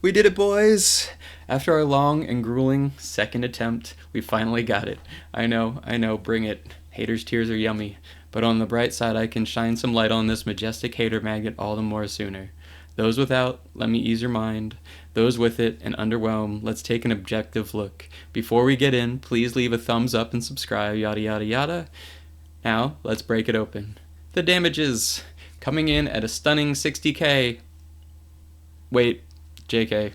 We did it, boys! After our long and grueling second attempt, we finally got it. I know, bring it. Haters' tears are yummy. But on the bright side, I can shine some light on this majestic hater magnet all the more sooner. Those without, let me ease your mind. Those with it and underwhelmed, let's take an objective look. Before we get in, please leave a thumbs up and subscribe, yada yada yada. Now, let's break it open. The damages, coming in at a stunning 60k. Wait, JK,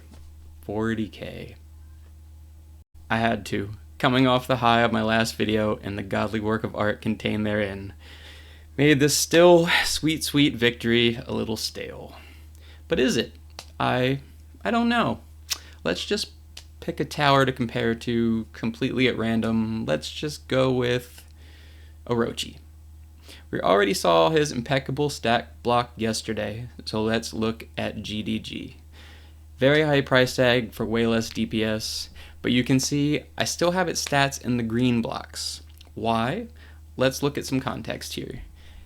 40k. I had to, coming off the high of my last video and the godly work of art contained therein, made this still sweet victory a little stale. But is it? I don't know. Let's just pick a tower to compare to completely at random. Let's just go with Orochi. We already saw his impeccable stack block yesterday, so let's look at GDG. Very high price tag for way less DPS, but you can see I still have its stats in the green blocks. Why? Let's look at some context here.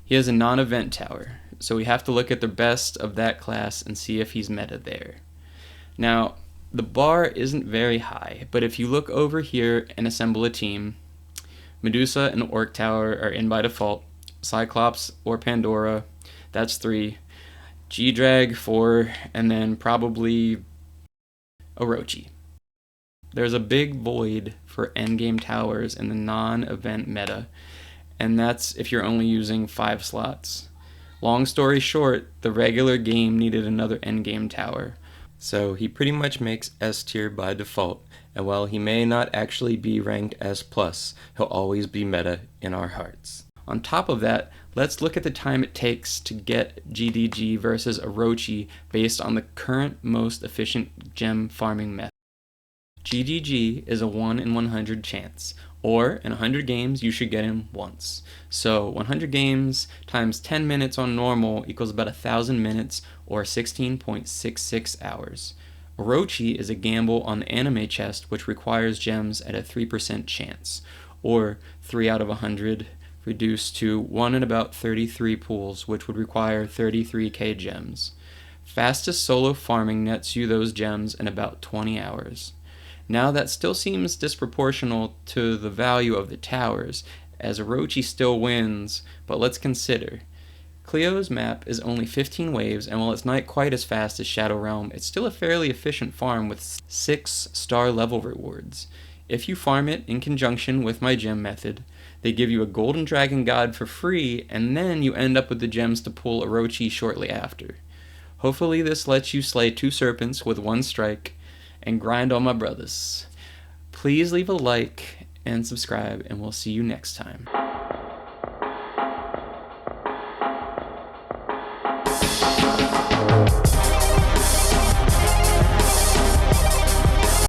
He has a non-event tower, so we have to look at the best of that class and see if he's meta there. Now, the bar isn't very high, but if you look over here and assemble a team, Medusa and Orc Tower are in by default, Cyclops or Pandora, that's 3, G-Drag 4, and then probably Orochi. There's a big void for endgame towers in the non-event meta, and that's if you're only using 5 slots. Long story short, the regular game needed another endgame tower, so he pretty much makes S tier by default, and while he may not actually be ranked S+, he'll always be meta in our hearts. On top of that, let's look at the time it takes to get GDG versus Orochi based on the current most efficient gem farming method. GDG is a 1 in 100 chance, or in 100 games you should get him once. So 100 games times 10 minutes on normal equals about 1,000 minutes or 16.66 hours. Orochi is a gamble on the anime chest, which requires gems at a 3% chance, or 3 out of 100 reduced to 1 in about 33 pools, which would require 33k gems. Fastest solo farming nets you those gems in about 20 hours. Now that still seems disproportional to the value of the towers, as Orochi still wins, but let's consider. Cleo's map is only 15 waves, and while it's not quite as fast as Shadow Realm, it's still a fairly efficient farm with 6 star level rewards. If you farm it in conjunction with my gem method, they give you a golden dragon god for free, and then you end up with the gems to pull Orochi shortly after. Hopefully this lets you slay 2 serpents with 1 strike, and grind on my brothers. Please leave a like and subscribe, and we'll see you next time.